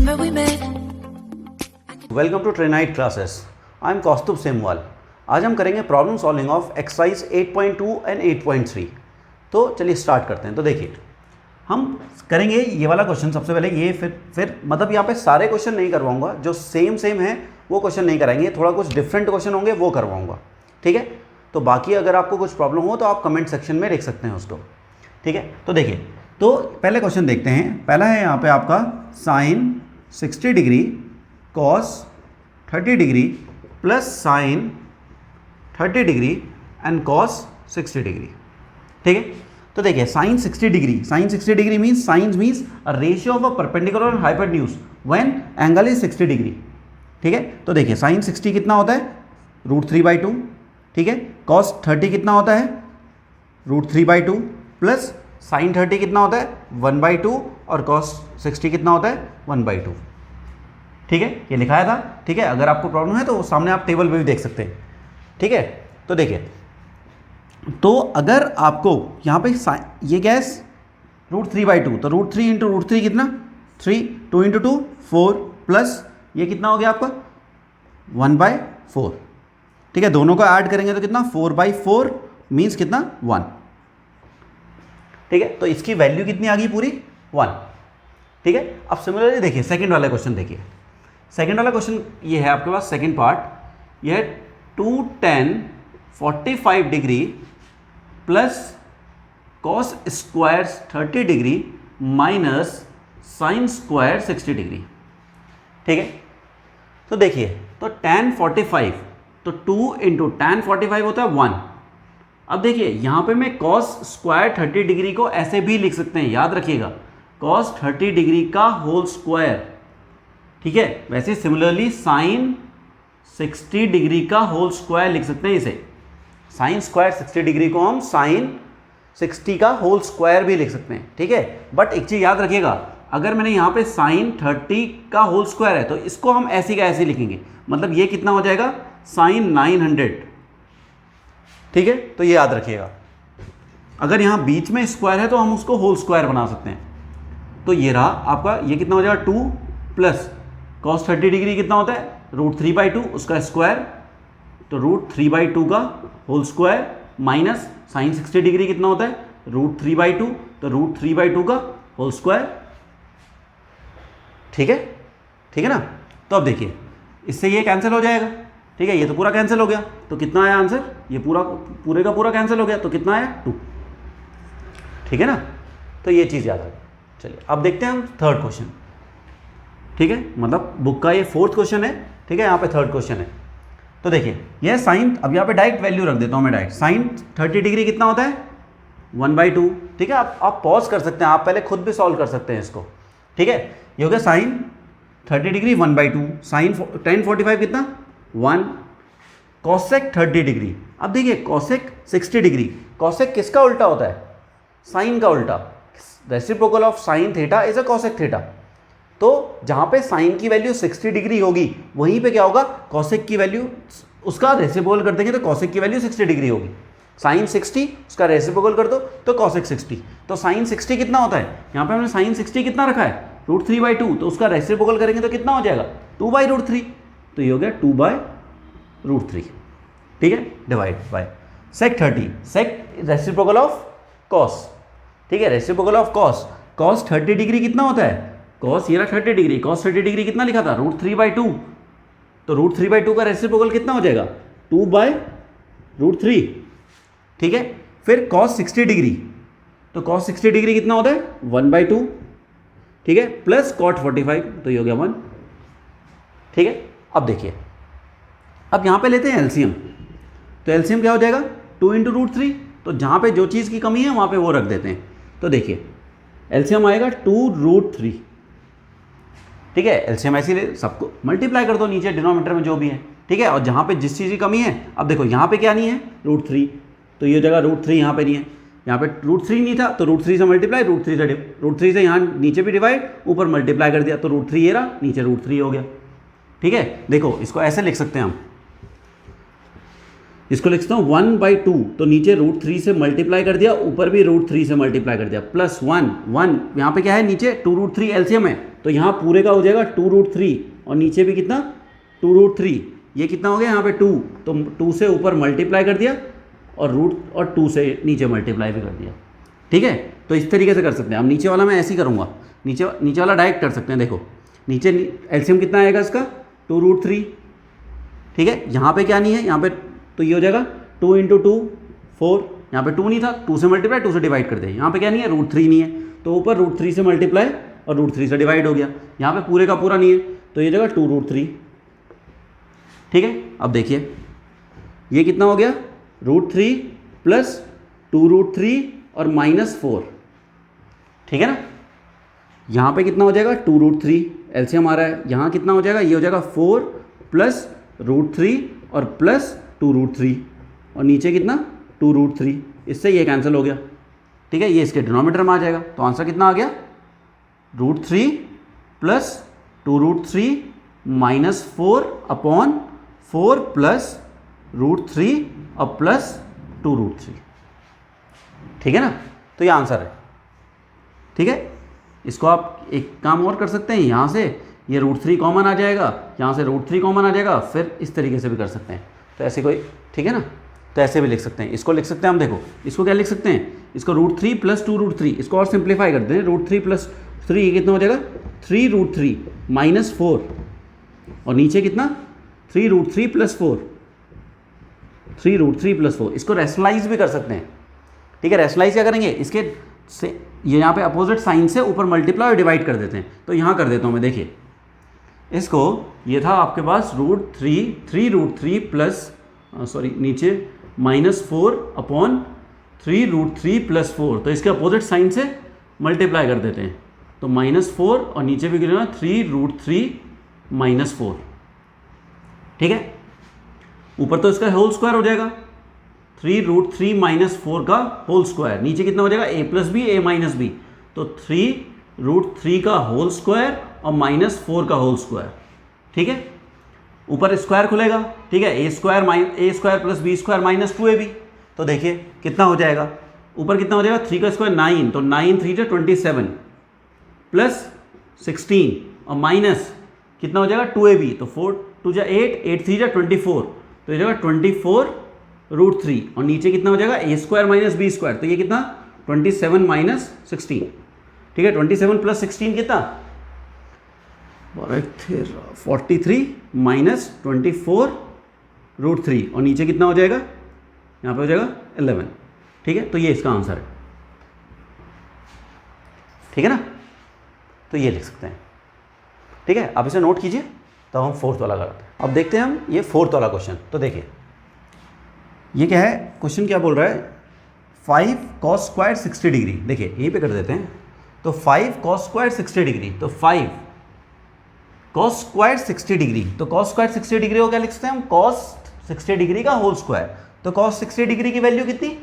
remember we met. Welcome to Trainite classes. I am Kaustubh Semwal. आज हम करेंगे problem solving of exercise 8.2 and 8.3। तो चलिए स्टार्ट करते हैं। तो देखिए हम करेंगे ये वाला क्वेश्चन सबसे पहले, ये फिर मतलब यहाँ पे सारे क्वेश्चन नहीं करवाऊंगा, जो सेम है वो क्वेश्चन नहीं कराएंगे, थोड़ा कुछ डिफरेंट क्वेश्चन होंगे वो करवाऊंगा, ठीक है। तो बाकी अगर आपको कुछ प्रॉब्लम हो तो आप कमेंट सेक्शन में लिख सकते हैं उसको, ठीक है। तो देखिए, तो पहले क्वेश्चन देखते हैं। पहला है यहाँ पे आपका sine 60 degree cos 30 degree plus sine 30 degree and cos 60 degree, ठीक है। तो देखिए sine 60 degree means sine means a ratio of a perpendicular और hypotenuse when angle is 60 degree, ठीक है। तो देखिए साइन 60 कितना होता है, √3/2, ठीक है। कॉस 30 कितना होता है, √3/2 प्लस साइन 30 कितना होता है 1/2 और कॉस 60 कितना होता है 1/2, ठीक है। ये लिखाया था, ठीक है। अगर आपको प्रॉब्लम है तो सामने आप टेबल में भी देख सकते हैं, ठीक है। तो देखिए, तो अगर आपको यहाँ पे ये क्या है √3/2, तो √3 इंटू √3 कितना 3, 2 इंटू 2 4 प्लस ये कितना हो गया आपका 1/4, ठीक है। दोनों को ऐड करेंगे तो कितना 4/4 मीन्स कितना 1, ठीक है। तो इसकी वैल्यू कितनी आ गई पूरी 1, ठीक है। अब सिमिलरली देखिए सेकंड वाला क्वेश्चन देखिए। सेकंड वाला क्वेश्चन ये है आपके पास सेकंड पार्ट, ये है 2 tan 45 degree plus cos square 30 degree minus sine square 60 degree, ठीक है। तो देखिए, तो tan 45, तो 2 इंटू tan 45 होता है 1। अब देखिए यहाँ पे मैं cos स्क्वायर 30 डिग्री को ऐसे भी लिख सकते हैं, याद रखिएगा cos 30 डिग्री का होल स्क्वायर, ठीक है। वैसे सिमिलरली साइन 60 डिग्री का होल स्क्वायर लिख सकते हैं इसे, साइन स्क्वायर 60 डिग्री को हम साइन 60 का होल स्क्वायर भी लिख सकते हैं, ठीक है। बट एक चीज़ याद रखिएगा, अगर मैंने यहाँ पे साइन 30 का होल स्क्वायर है तो इसको हम ऐसे का ऐसे लिखेंगे, मतलब ये कितना हो जाएगा साइन 900, ठीक है। तो ये याद रखिएगा, अगर यहाँ बीच में स्क्वायर है तो हम उसको होल स्क्वायर बना सकते हैं। तो ये रहा आपका, ये कितना हो जाएगा 2 प्लस cos 30 डिग्री कितना होता है √3/2 उसका स्क्वायर, तो √3/2 का whole square minus sine 60 degree कितना होता है √3/2, तो √3/2 का होल स्क्वायर, ठीक है, ठीक है ना। तो अब देखिए इससे ये कैंसिल हो जाएगा, ठीक है। ये तो पूरा कैंसिल हो गया, तो कितना आया आंसर, ये पूरे का पूरा कैंसिल हो गया, तो कितना आया 2, ठीक है ना। तो ये चीज़ याद रखें। चलिए अब देखते हैं हम थर्ड क्वेश्चन, ठीक है। मतलब बुक का ये फोर्थ क्वेश्चन है, ठीक है। यहाँ पे थर्ड क्वेश्चन है। तो देखिए यह साइन, अब यहाँ पे डायरेक्ट वैल्यू रख देता हूँ मैं डायरेक्ट, साइन 30 डिग्री कितना होता है 1/2, ठीक है। आप पॉज कर सकते हैं, आप पहले खुद भी सॉल्व कर सकते हैं इसको, ठीक है। ये हो गया साइन 30 डिग्री 1/2, साइन tan 45 कितना 1, कॉसेक 30 डिग्री। अब देखिए कॉसेक 60 डिग्री, कॉसेक किसका उल्टा होता है, साइन का उल्टा, reciprocal of sine theta is a cosec theta. तो जहाँ पे साइन की वैल्यू 60 डिग्री होगी वहीं पे क्या होगा, कॉसेक की वैल्यू उसका रेसिप्रोकल कर देंगे तो कॉसेक की वैल्यू 60 डिग्री होगी। साइन 60 उसका रेसिप्रोकल कर दो तो कॉसेक 60, तो साइन 60 कितना होता है, यहाँ पे हमने साइन 60 कितना रखा है √3/2, तो उसका रेसिप्रोकल करेंगे तो कितना हो जाएगा 2/√3, तो ये हो गया 2/√3, ठीक है, divide by sec 30, sec reciprocal of cos, ठीक है। रेसिप्रोकल ऑफ कॉस 30 डिग्री कितना होता है, कॉस ये रहा 30 डिग्री, कॉस 30 डिग्री कितना लिखा था √3/2, तो √3/2 का रेसिप्रोकल कितना हो जाएगा 2/√3, ठीक है। फिर कॉस 60 डिग्री, तो कॉस 60 डिग्री कितना होता है 1/2, ठीक है, प्लस कॉट 45, तो ये हो गया 1, ठीक है। अब देखिए, अब यहाँ पे लेते हैं एलसीएम, तो एलसीएम क्या हो जाएगा 2 इंटू √3, तो जहाँ पे जो चीज़ की कमी है वहाँ पे वो रख देते हैं। तो देखिए एलसीएम आएगा 2√3, ठीक है। एलसीएम ऐसे सबको मल्टीप्लाई कर दो नीचे डिनोमिनेटर में जो भी है, ठीक है। और जहाँ पे जिस चीज़ की कमी है, अब देखो यहाँ पे क्या नहीं है √3, तो ये जगह √3 यहाँ पे नहीं है, यहाँ पे √3 नहीं था तो √3 से मल्टीप्लाई, √3 से यहाँ नीचे भी डिवाइड, ऊपर मल्टीप्लाई कर दिया, तो √3 ये रहा, नीचे √3 हो गया, ठीक है। देखो इसको ऐसे लिख सकते हैं हम, इसको लिखता हूँ 1/2, तो नीचे √3 से मल्टीप्लाई कर दिया, ऊपर भी √3 से मल्टीप्लाई कर दिया, प्लस 1 यहाँ पे क्या है नीचे 2√3 एलसीएम है, तो यहाँ पूरे का हो जाएगा 2√3 और नीचे भी कितना 2√3, ये कितना हो गया यहाँ पे 2, तो 2 से ऊपर मल्टीप्लाई कर दिया और रूट और 2 से नीचे मल्टीप्लाई भी कर दिया। ठीक है, तो इस तरीके से कर सकते हैं। अब नीचे वाला मैं ऐसे ही करूँगा, नीचे वाला डायरेक्ट कर सकते हैं। देखो नीचे एलसीएम कितना आएगा इसका 2√3। ठीक है, यहाँ पे क्या नहीं है, यहाँ पे तो ये हो जाएगा 2 × 2 4, यहाँ पे 2 नहीं था, 2 से मल्टीप्लाई 2 से डिवाइड कर दे। यहाँ पे क्या नहीं है, √3 नहीं है, तो ऊपर √3 से मल्टीप्लाई और √3 से डिवाइड हो गया। यहाँ पे पूरे का पूरा नहीं है, तो ये जगह 2√3। ठीक है, अब देखिए ये कितना हो गया, √3 प्लस 2√3 और -4। ठीक है ना, यहाँ पे कितना हो जाएगा 2√3, एलसीएम आ रहा है, यहाँ कितना हो जाएगा, ये हो जाएगा 4 प्लस √3 और प्लस 2√3 और नीचे कितना 2√3, इससे ये कैंसिल हो गया। ठीक है, ये इसके डिनोमिनेटर में आ जाएगा, तो आंसर कितना आ गया, √3 प्लस 2√3 -4 अपॉन 4 प्लस √3 और प्लस 2√3। ठीक है ना, तो ये आंसर है। ठीक है, इसको आप एक काम और कर सकते हैं, यहाँ से ये √3 कॉमन आ जाएगा, यहाँ से √3 कॉमन आ जाएगा, फिर इस तरीके से भी कर सकते हैं। तो ऐसे कोई, ठीक है ना, तो ऐसे भी लिख सकते हैं। इसको लिख सकते हैं हम, देखो इसको क्या लिख सकते हैं, इसको √3 प्लस 2√3, इसको और सिंप्लीफाई करते हैं, √3 प्लस 3 ये कितना हो जाएगा 3√3 -4 और नीचे कितना 3√3 प्लस 4, 3√3 प्लस 4। इसको रैशनलाइज भी कर सकते हैं। ठीक है, रैशनलाइज क्या करेंगे, इसके से ये यहाँ पे अपोजिट साइन से ऊपर मल्टीप्लाई और डिवाइड कर देते हैं। तो यहाँ कर देता हूँ मैं, देखिए इसको, ये था आपके पास √3 प्लस नीचे -4 अपॉन 3√3 प्लस 4, तो इसके अपोजिट साइन से मल्टीप्लाई कर देते हैं, तो -4 और नीचे भी गिरेगा 3√3 -4। ठीक है, ऊपर तो इसका होल स्क्वायर हो जाएगा, 3√3 -4 का होल स्क्वायर, नीचे कितना हो जाएगा a + b a - b, तो 3√3 का होल स्क्वायर और -4 का होल स्क्वायर। ठीक है, ऊपर स्क्वायर खुलेगा। ठीक है, a² + b² -2ab, तो देखिए कितना हो जाएगा, ऊपर कितना हो जाएगा 3 का स्क्वायर 9, तो 9 3 27 प्लस 16 और माइनस कितना हो जाएगा 2ab, तो 4 2 8, 8 3 24, तो ये जाएगा 24√3 और नीचे कितना हो जाएगा a² - b², तो ये कितना 27 - 16। ठीक है, 27 + 16 कितना 43 - 24√3 और नीचे कितना हो जाएगा, यहाँ पे हो जाएगा 11। ठीक है, तो ये इसका आंसर है। ठीक है ना, तो ये लिख सकते हैं। ठीक है, आप इसे नोट कीजिए, तब हम 4th वाला करते हैं। अब देखते हैं हम ये 4th वाला क्वेश्चन। तो देखिए ये क्या है, क्वेश्चन क्या बोल रहा है, 5 cos² 60 डिग्री। देखिए यहीं पे कर देते हैं, तो 5 cos² 60 डिग्री, तो 5 cos² 60 डिग्री, तो cos² 60 डिग्री को क्या लिख सकते हैं हम, cos 60 डिग्री का होल स्क्वायर। तो cos 60 डिग्री की वैल्यू कितनी,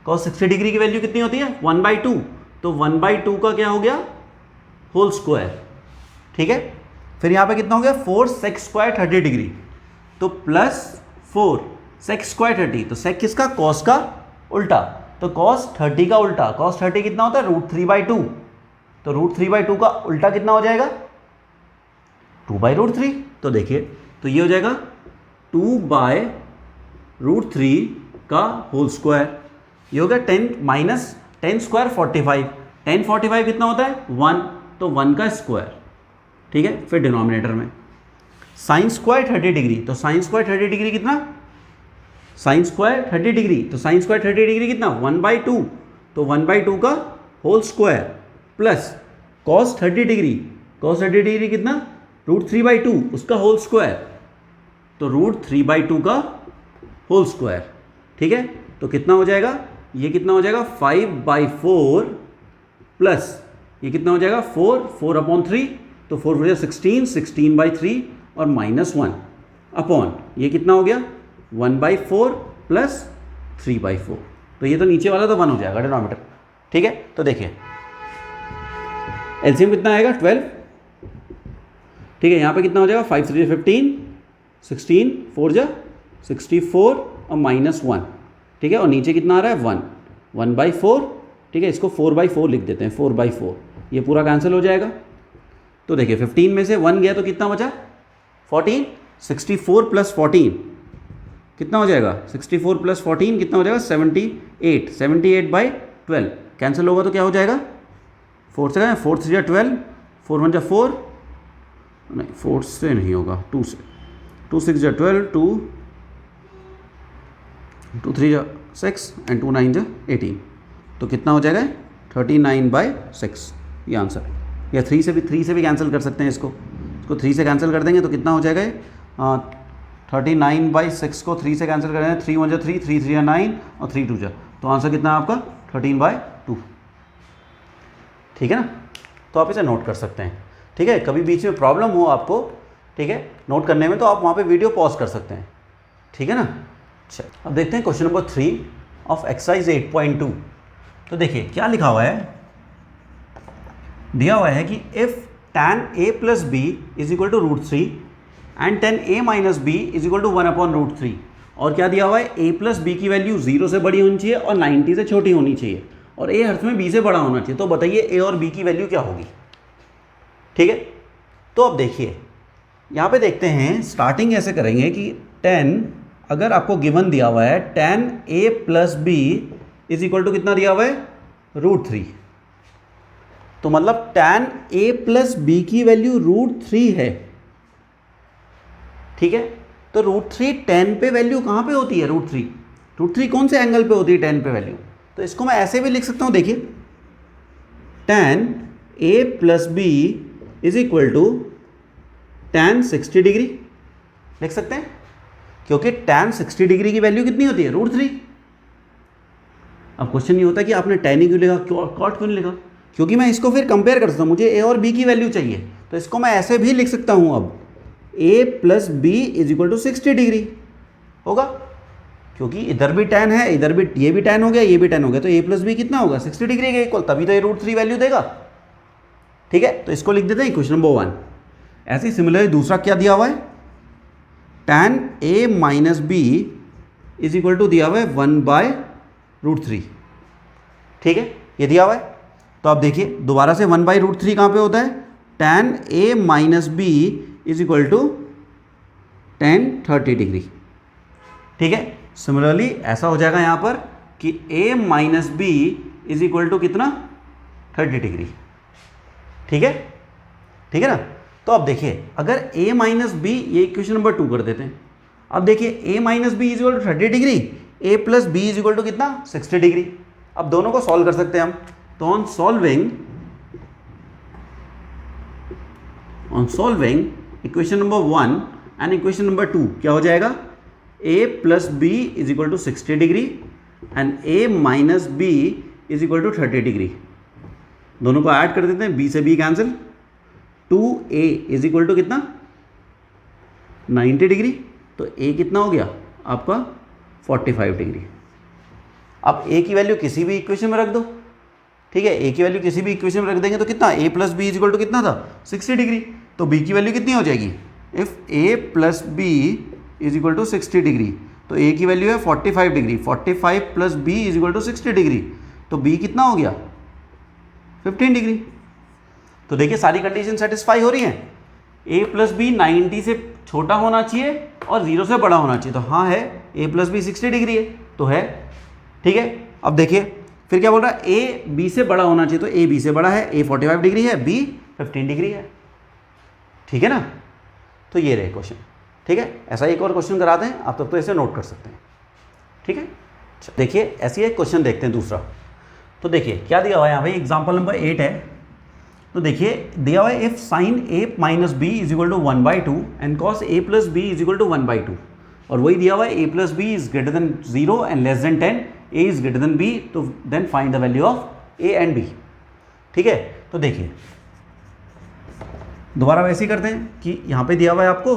cos 60 डिग्री की वैल्यू कितनी होती है 1/2, तो 1/2 का क्या हो गया होल स्क्वायर। ठीक है, फिर यहाँ पे कितना हो गया 4 sec² 30 डिग्री, तो प्लस 4 sec² 30, तो sec किसका, cos का उल्टा, तो cos 30 का उल्टा, cos 30 कितना होता है √3/2, तो √3/2 का उल्टा कितना हो जाएगा 2/√3। तो देखिए, तो ये हो जाएगा 2/√3 का होल स्क्वायर, ये हो गया 10 - 10² 45, 10 45 कितना होता है 1, तो 1 का स्क्वायर। ठीक है, फिर डिनोमिनेटर में sin² 30 डिग्री, तो sin² 30 डिग्री कितना, sin² 30 डिग्री, तो sin² 30 डिग्री कितना 1/2, तो 1/2 का whole square plus cos 30 degree, cos 30 degree कितना √3/2 उसका होल स्क्वायर, तो √3/2 का होल स्क्वायर। ठीक है, तो कितना हो जाएगा, ये कितना हो जाएगा 5/4 प्लस ये कितना हो जाएगा 4/3, तो 4 4 16, 16/3 और -1 अपॉन ये कितना हो गया 1/4 प्लस 3/4, तो ये तो नीचे वाला तो 1 हो जाएगा डिनोमिनेटर। ठीक है, तो देखिए एलसीएम कितना आएगा 12। ठीक है, यहाँ पे कितना हो जाएगा 5 3 15, 16 4 64 और -1। ठीक है, और नीचे कितना आ रहा है 1, 1/4। ठीक है, इसको 4/4 लिख देते हैं, 4/4, ये पूरा कैंसिल हो जाएगा। तो देखिए 15 में से 1 गया तो कितना बचा 14, 64 प्लस 14 कितना हो जाएगा 64 प्लस 14 कितना हो जाएगा 78, 78 बाई 12 कैंसिल होगा तो क्या हो जाएगा 4 से 4 3 12, 4 1 4, नहीं 4 से नहीं होगा 2 से, 2 6 12, 2 3 6 एंड 2 9 18 तो कितना हो जाएगा 39/6 ये आंसर है। या 3 से भी कैंसिल कर सकते हैं इसको 3 से कैंसिल कर देंगे तो कितना हो जाएगा 39/6 को 3 से कैंसिल कर देंगे 3 1 3, 3 3 9 और 3 2 तो आंसर कितना है आपका 13/2। ठीक है ना, तो आप इसे नोट कर सकते हैं। ठीक है, कभी बीच में प्रॉब्लम हो आपको, ठीक है, नोट करने में, तो आप वहाँ पे वीडियो पॉज कर सकते हैं। ठीक है ना। अच्छा, अब देखते हैं क्वेश्चन नंबर 3 ऑफ एक्सरसाइज 8.2। तो देखिए क्या लिखा हुआ है, दिया हुआ है कि if tan a plus B is equal to √3 and tan a minus B is equal to 1/√3। और क्या दिया हुआ है, a प्लस बी की वैल्यू 0 से बड़ी होनी चाहिए और 90 से छोटी होनी चाहिए और a अर्थ में b से बड़ा होना चाहिए। तो बताइए a और b की वैल्यू क्या होगी। ठीक है, तो अब देखिए यहाँ पे देखते हैं, स्टार्टिंग ऐसे करेंगे कि 10 अगर आपको गिवन दिया हुआ है tan a plus B is equal to कितना दिया हुआ है √3, तो मतलब tan a प्लस बी की वैल्यू √3 है। ठीक है, तो √3 tan पे वैल्यू कहाँ पे होती है √3 कौन से एंगल पे होती है tan पे वैल्यू, तो इसको मैं ऐसे भी लिख सकता हूँ। देखिए tan a plus B is equal to tan 60 degree लिख सकते हैं, क्योंकि tan 60 डिग्री की वैल्यू कितनी होती है √3। अब क्वेश्चन ये होता है कि आपने tan ही क्यों लिखा, cot क्यों नहीं लिखा, क्योंकि मैं इसको फिर कंपेयर कर सकता हूँ, मुझे a और b की वैल्यू चाहिए, तो इसको मैं ऐसे भी लिख सकता हूँ। अब a plus B is equal to 60 degree होगा, क्योंकि इधर भी tan है, इधर भी ये भी tan हो गया, ये भी tan हो गया, तो a प्लस बी कितना होगा 60 डिग्री के इक्वल, तभी तो ये √3 वैल्यू देगा। ठीक है, तो इसको लिख देते हैं क्वेश्चन नंबर 1। ऐसे ही सिमिलरली दूसरा क्या दिया हुआ है, tan a minus B is equal to दिया हुआ है 1/√3। ठीक है, ये दिया हुआ है, तो आप देखिए दोबारा से 1/√3 कहाँ पे होता है, tan a minus B is equal to tan 30 degree. ठीक है, सिमिलरली ऐसा हो जाएगा यहाँ पर कि a minus B is equal to कितना 30 डिग्री। ठीक है, ठीक है ना। तो अब देखिए अगर a माइनस बी, ये इक्वेशन नंबर 2 कर देते हैं। अब देखिए a minus B is equal to 30 degree, a plus B is equal to कितना 60 डिग्री। अब दोनों को सॉल्व कर सकते हैं हम, तो on solving equation number 1 and equation number 2 क्या हो जाएगा, a plus B is equal to 60 degree and a minus B is equal to 30 degree. दोनों को ऐड कर देते हैं, b से b cancel, 2a is equal to कितना 90 डिग्री, तो a कितना हो गया आपका 45 डिग्री। अब a की वैल्यू किसी भी इक्वेशन में रख दो। ठीक है, a की वैल्यू किसी भी इक्वेशन में रख देंगे तो कितना a plus B is equal to कितना था 60 डिग्री, तो b की वैल्यू कितनी हो जाएगी, if a plus B is equal to 60 degree, तो a की वैल्यू है 45 degree, 45 plus b is equal to 60 degree, तो b कितना हो गया 15 डिग्री। तो देखिए सारी कंडीशन सेटिस्फाई हो रही हैं, a प्लस बी 90 से छोटा होना चाहिए और 0 से बड़ा होना चाहिए, तो हाँ है, a प्लस बी 60 डिग्री है तो है। ठीक है, अब देखिए फिर क्या बोल रहा है, a b से बड़ा होना चाहिए, तो a b से बड़ा है, a 45 डिग्री है, b 15 डिग्री है। ठीक है ना, तो ये रहे क्वेश्चन। ठीक है, ऐसा एक और क्वेश्चन कराते हैं, आप तब तो ऐसे नोट कर सकते हैं। ठीक है, देखिए ऐसी एक क्वेश्चन देखते हैं दूसरा। तो देखिए क्या दिया हुआ है यहाँ भाई, एग्जाम्पल नंबर 8 है। तो देखिए दिया हुआ है if sine a minus B is equal to 1/2 and cos a plus B is equal to 1/2, और वही दिया हुआ है a plus B is greater than 0 and less than 10, a is greater than b, तो then find the value of a and b। ठीक है, तो देखिए दोबारा वैसे ही करते हैं कि यहाँ पे दिया हुआ है आपको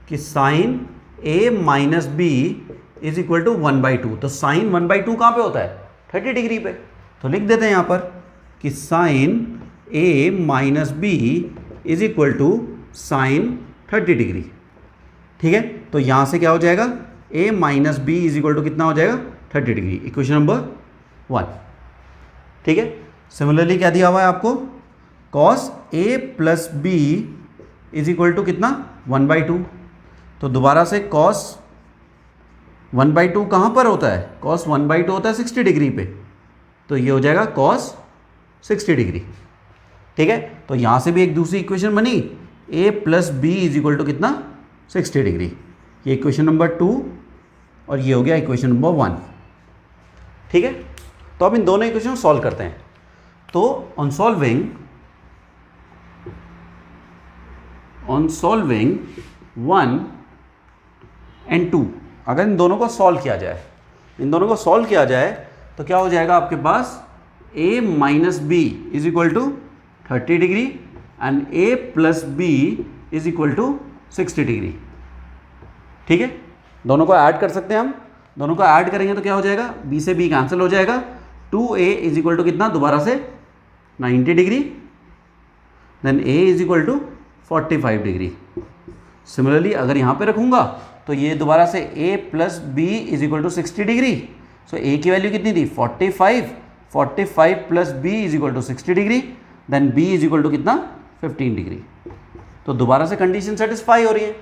कि sine a minus B is equal to 1/2, तो साइन 1/2 कहाँ पे होता है 30 डिग्री पे, तो लिख देते हैं यहाँ पर कि sine a minus B is equal to sine 30 degree. ठीक है, तो यहाँ से क्या हो जाएगा, a minus B is equal to कितना हो जाएगा 30 डिग्री, इक्वेशन नंबर 1। ठीक है, सिमिलरली क्या दिया हुआ है आपको, cos A plus B is equal to कितना 1/2। तो दोबारा से कॉस 1/2 कहाँ पर होता है, कॉस 1/2 होता है 60 डिग्री पे, तो ये हो जाएगा कॉस 60 डिग्री। ठीक है, तो यहाँ से भी एक दूसरी इक्वेशन बनी, a plus B is equal to कितना 60 डिग्री। ये इक्वेशन नंबर 2 और ये हो गया इक्वेशन नंबर 1। ठीक है, तो अब इन दोनों इक्वेशन सॉल्व करते हैं। तो ऑन सॉल्विंग 1 and 2, अगर इन दोनों को सॉल्व किया जाए, तो क्या हो जाएगा आपके पास a minus B is equal to 30 degree and a plus B is equal to 60 degree. ठीक है, दोनों को ऐड कर सकते हैं हम, दोनों को ऐड करेंगे तो क्या हो जाएगा, b से b कैंसिल हो जाएगा, 2a इज इक्वल टू कितना दोबारा से 90 degree, then a is equal to 45 degree. Similarly अगर यहाँ पे रखूँगा तो ये दोबारा से a plus B is equal to 60 degree. So a की वैल्यू कितनी थी 45 plus b is equal to 60 degree, then b is equal to कितना 15 डिग्री। तो दोबारा से कंडीशन सेटिस्फाई हो रही है।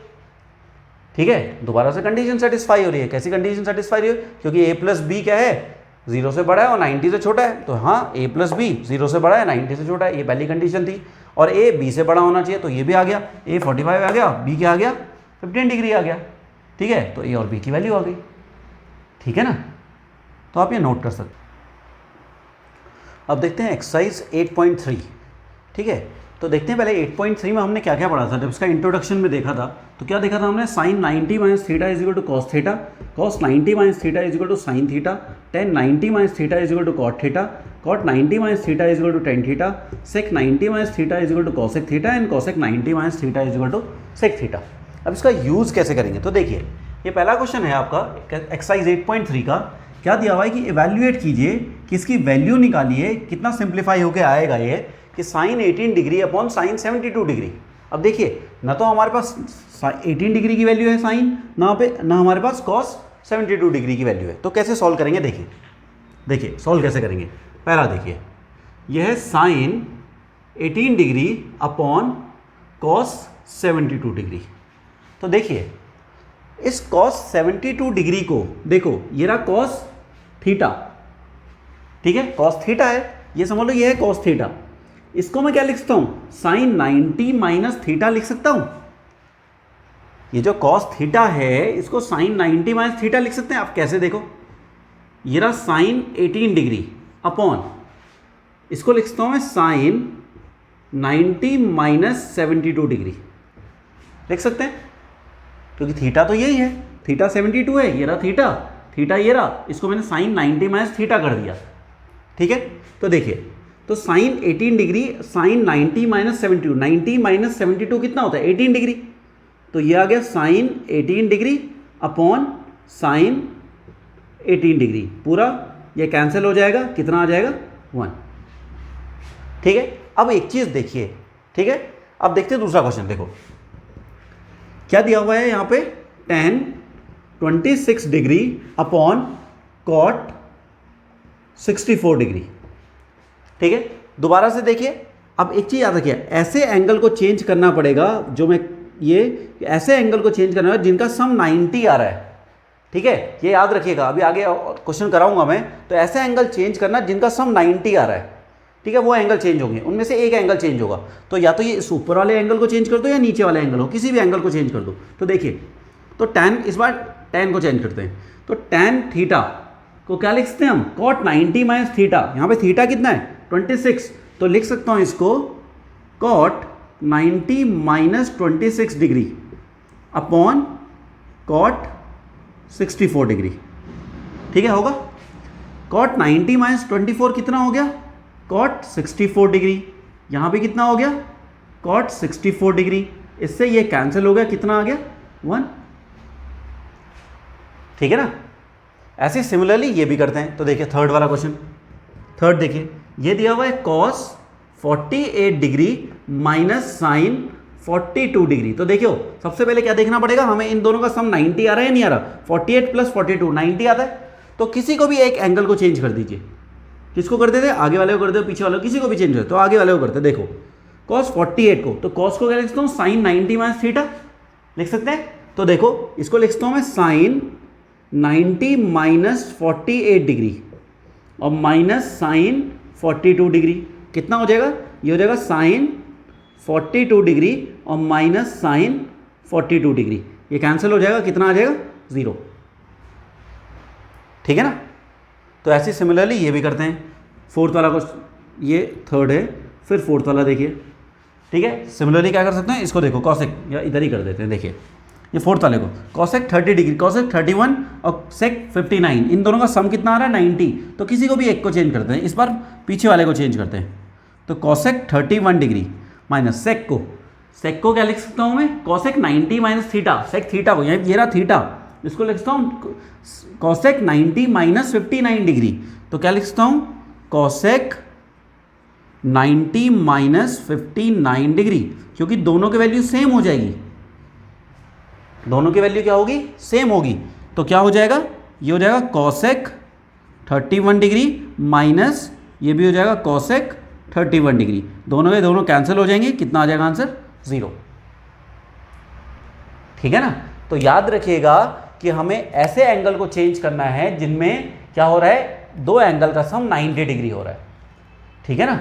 ठीक है, दोबारा से कंडीशन सेटिस्फाई हो रही है। कैसी कंडीशन सेटिस्फाई हो रही है, क्योंकि a प्लस बी क्या है 0 से बड़ा है और 90 से छोटा है, तो हाँ a प्लस बी 0 से बड़ा है 90 से छोटा है, ये पहली कंडीशन थी। और a b से बड़ा होना चाहिए, तो ये भी आ गया, a 45 आ गया, b क्या आ गया 15 डिग्री आ गया। ठीक है, तो a और b की वैल्यू आ गई। ठीक है ना, तो आप ये नोट कर सकते। अब देखते हैं एक्सरसाइज 8.3। ठीक है, तो देखते हैं पहले 8.3 में हमने क्या क्या पढ़ा था। जब इसका इंट्रोडक्शन में देखा था तो क्या देखा था हमने, sine 90 minus theta is equal to cos theta, cos 90 minus theta is equal to sine theta, tan 90 minus theta is equal to cot theta, cot 90 minus theta is equal to tan theta, sec 90 minus theta is equal to cosec theta and cosec 90 minus theta is equal to sec theta. अब इसका use कैसे करेंगे, तो देखिए ये पहला question है आपका एक्सरसाइज 8.3 का। क्या दिया हुआ है कि इवैल्यूएट कीजिए कि इसकी वैल्यू निकालिए, कितना सिंप्लीफाई होकर आएगा ये कि sine 18 degree upon sine 72 degree. अब देखिए ना तो हमारे पास 18 डिग्री की वैल्यू है साइन, ना हमारे पास कॉस 72 डिग्री की वैल्यू है। तो कैसे सॉल्व करेंगे, देखिए सॉल्व कैसे करेंगे। पहला देखिए, यह है sine 18 degree upon cos 72 degree. तो देखिए इस कॉस 72 डिग्री को देखो, ये रहा कॉस थीटा। ठीक है, कॉस थीटा है, ये समझ लो ये है कॉस थीटा। इसको मैं क्या लिख सकता हूँ, साइन 90 माइनस थीटा लिख सकता हूँ। ये जो कॉस थीटा है इसको साइन 90 माइनस थीटा लिख सकते हैं। आप कैसे, देखो ये रहा साइन 18 डिग्री अपॉन, इसको लिख सकता हूँ मैं साइन 90 माइनस 72 डिग्री लिख सकते हैं, क्योंकि थीटा तो यही है, थीटा 72 है, ये रहा थीटा ये रहा, इसको मैंने साइन 90 माइनस थीटा कर दिया। ठीक है, तो देखिए तो sine 18 degree sine 90 minus 72, 90 minus 72 कितना होता है 18 डिग्री, तो ये आ गया sine 18 degree upon sine 18 degree, पूरा ये कैंसिल हो जाएगा, कितना आ जाएगा 1। ठीक है, अब एक चीज़ देखिए। ठीक है, अब देखते हैं दूसरा क्वेश्चन। देखो क्या दिया हुआ है यहाँ पे, tan 26 degree upon cot 64 degree. ठीक है, दोबारा से देखिए। अब एक चीज़ याद रखिए, ऐसे एंगल को चेंज करना पड़ेगा, जो मैं ये ऐसे एंगल को चेंज करना है जिनका सम 90 आ रहा है। ठीक है, ये याद रखिएगा, अभी आगे क्वेश्चन कराऊंगा मैं, तो ऐसे एंगल चेंज करना जिनका सम 90 आ रहा है। ठीक है, वो एंगल चेंज होंगे, उनमें से एक एंगल चेंज होगा। तो या तो ये इस ऊपर वाले एंगल को चेंज कर दो या नीचे वाले एंगल हो, किसी भी एंगल को चेंज कर दो। तो देखिए, तो टैन, इस बार टैन को चेंज करते हैं, तो टैन थीटा को क्या लिख सकते हैं हम, कॉट 90 माइनस थीटा। यहाँ पे थीटा कितना है 26, तो लिख सकता हूँ इसको cot 90 minus 26 degree upon cot 64 degree. ठीक है, होगा कॉट 90 माइनस 24 कितना हो गया, कॉट 64 डिग्री। यहाँ पे कितना हो गया, कॉट 64 डिग्री। इससे ये कैंसिल हो गया, कितना आ गया 1। ठीक है ना, ऐसे सिमिलरली ये भी करते हैं। तो देखिए थर्ड वाला क्वेश्चन, थर्ड देखिए, ये दिया हुआ है cos 48 degree minus sine 42 degree. तो देखियो सबसे पहले क्या देखना पड़ेगा हमें, इन दोनों का सम 90 आ रहा है नहीं आ रहा, 48 प्लस 42 90 आता है। तो किसी को भी एक एंगल को चेंज कर दीजिए, किसको कर देते, आगे वाले को कर दो, पीछे वाले को, किसी को भी चेंज हो, तो आगे वाले को करते। देखो cos 48 को, तो cos को क्या लिख सकता हूँ, sin 90 माइनस थीटा लिख सकते हैं। तो देखो इसको लिख सकता हूँ मैं sin 90 माइनस 48 डिग्री और माइनस sin 42 डिग्री, कितना हो जाएगा, ये हो जाएगा sin 42 डिग्री और माइनस sin 42 डिग्री, ये कैंसिल हो जाएगा, कितना आ जाएगा, 0। ठीक है ना। तो ऐसे सिमिलरली ये भी करते हैं। फोर्थ वाला को, ये थर्ड है, फिर फोर्थ वाला देखिए। ठीक है, सिमिलरली क्या कर सकते हैं, इसको देखो कॉसेक, या इधर ही कर देते हैं। देखिए ये फोर्थ वाले को कॉसेक 30 डिग्री, कॉसेक 31 और सेक 59, इन दोनों का सम कितना आ रहा है, 90। तो किसी को भी एक को चेंज करते हैं, इस बार पीछे वाले को चेंज करते हैं। तो कॉसेक 31 डिग्री माइनस सेक को क्या लिख सकता हूँ मैं, cosec 90 minus theta, sec theta को, ये रहा थीटा, इसको लिख सकता हूँ कॉसेक 90 माइनस 59 डिग्री। तो क्या लिख सकता हूँ, कॉसेक 90 माइनस 59 डिग्री, क्योंकि दोनों की वैल्यू सेम हो जाएगी, दोनों की वैल्यू क्या होगी, सेम होगी। तो क्या हो जाएगा, ये हो जाएगा कॉसेक 31 डिग्री माइनस ये भी हो जाएगा कॉसेक 31 डिग्री, दोनों के दोनों कैंसिल हो जाएंगे, कितना आ जाएगा आंसर, 0। ठीक है ना। तो याद रखिएगा कि हमें ऐसे एंगल को चेंज करना है जिनमें क्या हो रहा है, दो एंगल का सम 90 डिग्री हो रहा है। ठीक है ना।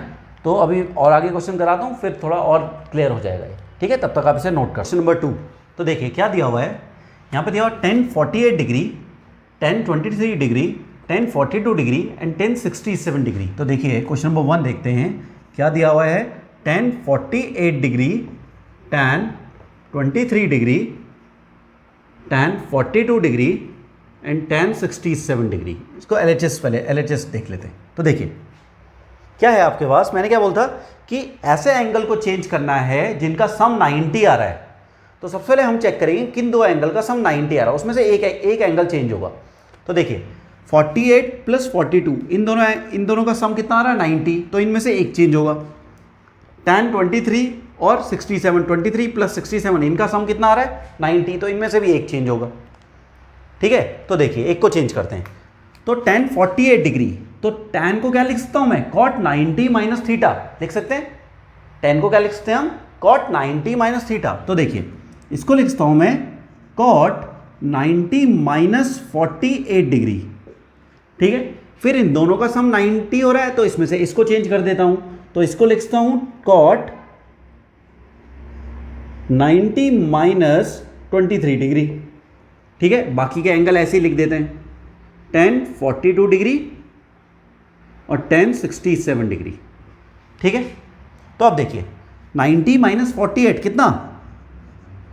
तो अभी और आगे क्वेश्चन कराता हूँ, फिर थोड़ा और क्लियर हो जाएगा ये। ठीक है, तब तक आप इसे नोट कर। क्वेश्चन नंबर 2, तो देखिए क्या दिया हुआ है, यहाँ पे दिया हुआ 1048 degree, 1023 degree, 1042 degree and 1067 degree. तो देखिए क्वेश्चन नंबर 1 देखते हैं क्या दिया हुआ है, 1048 degree, 1023 degree, 1042 degree and 1067 degree. इसको LHS, पहले LHS देख लेते हैं। तो देखिए क्या है आपके पास, मैंने क्या बोलता कि ऐसे एंगल को चेंज करना है जिनका सम 90 आ रहा है। तो सबसे पहले हम चेक करेंगे किन दो एंगल का सम 90 आ रहा है, उसमें से एक एंगल चेंज होगा। तो देखिए 48 प्लस 42, इन दोनों का सम कितना आ रहा है, 90, तो इनमें से एक चेंज होगा। tan 23 और 67, 23 प्लस 67, इनका सम कितना आ रहा है, 90, तो इनमें से भी एक चेंज होगा। ठीक है, तो देखिए एक को चेंज करते हैं। तो tan 48 डिग्री, तो tan को क्या लिख सकता हूं मैं, cot 90 माइनस थीटा लिख सकते हैं। tan को क्या लिख सकते हैं हम, cot 90 माइनस थीटा। तो देखिए इसको लिख सकता हूं मैं cot 90 माइनस 48 डिग्री। ठीक है, फिर इन दोनों का सम 90 हो रहा है, तो इसमें से इसको चेंज कर देता हूं। तो इसको लिख सकता हूं cot 90 माइनस 23 डिग्री। ठीक है, बाकी के एंगल ऐसे ही लिख देते हैं, 1042 डिग्री और 1067 डिग्री। ठीक है, तो अब देखिए 90 माइनस 48 कितना,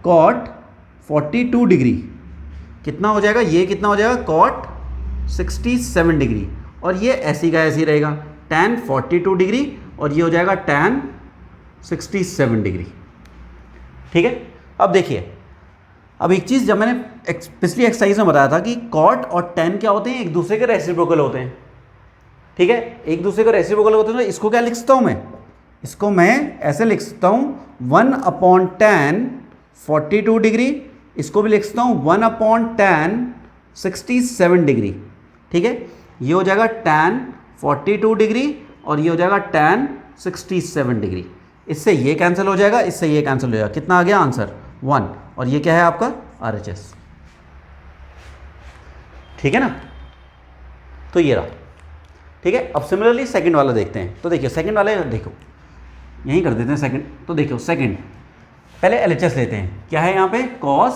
cot 42 डिग्री, कितना हो जाएगा, ये कितना हो जाएगा, cot 67 डिग्री, और ये ऐसी का ऐसी रहेगा, tan 42 डिग्री और ये हो जाएगा tan 67 डिग्री। ठीक है, अब देखिए, अब एक चीज़ जब मैंने पिछली एक्सरसाइज में बताया था कि cot और tan क्या होते हैं, एक दूसरे के रेसिप्रोकल होते हैं। ठीक है, एक दूसरे के रेसिप्रोकल होते हैं। तो इसको क्या लिख सकता हूँ मैं, इसको मैं ऐसे लिख सकता हूँ 1/tan 42 डिग्री, इसको भी लिख सकता हूँ 1/tan 67 डिग्री। ठीक है, ये हो जाएगा tan 42 डिग्री और ये हो जाएगा tan 67 डिग्री। इससे ये कैंसिल हो जाएगा, इससे ये कैंसिल हो जाएगा, कितना आ गया आंसर, 1। और ये क्या है आपका RHS। ठीक है ना, तो ये रहा। ठीक है, अब सिमिलरली सेकंड वाला देखते हैं। तो देखिए सेकंड वाले, देखो यहीं कर देते हैं सेकंड। तो देखो सेकंड, पहले LHS लेते हैं। क्या है यहाँ पे, cos